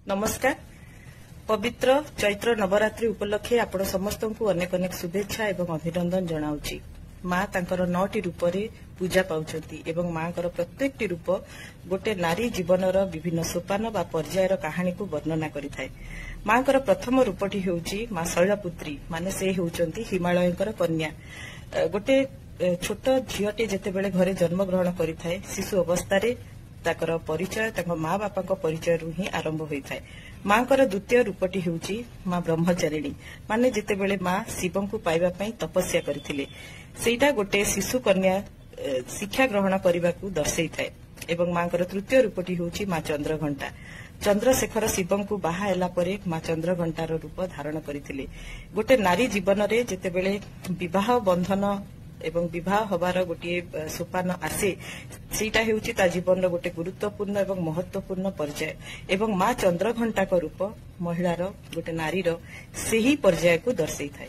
नमस्कार। पवित्र चैत्र नवरात्रि उपलक्षे आपण समस्त को अनेक अनेक शुभेच्छा एवं अभिनंदन जनाऊँगी। माँ तांकर 9टी रूप पूजा पाउछंती एवं माँकर प्रत्येकटी रूप गोटे नारी जीवनर विभिन्न सोपान बा पर्यायर कहानी को वर्णना करिथाय। माँकर प्रथम रूपटी हेउची माँ शैलपुत्री माने से हेउचंती हिमालयकर कन्या। गोटे छोट झीयटे जेतेबेले घरे जन्म ग्रहण करिथाय शिशु अवस्था ताकर परिचय तांको माँ बापा परिचय रु ही आरंभ होइथाय। माँकर द्वितीय रूपटी हेउची माँ ब्रह्मचारिणी माने जेतेबेले माँ शिवं को पाइबा पई तपस्या करिथिले सेटा गोटे शिशु कन्या शिक्षा ग्रहण करने को दर्शाई एवं माँकर तृतीय रूपटी होउची माँ चंद्रघंटा। चंद्रशेखर शिवं को बाहा एला परे माँ चंद्रघंटार रूप धारण करथिले। गोटे नारी जीवन रे जेतेबेले विवाह बंधन एवं विवाह हबार गोटे सोपान आसे सेटा हेउची ता जीवन गोटे गुरुत्वपूर्ण एवं महत्वपूर्ण पर्याय एवं माँ चंद्रघंटा रूप महिलार गोटे नारीर सेही पर्याय को दर्शाई थाए।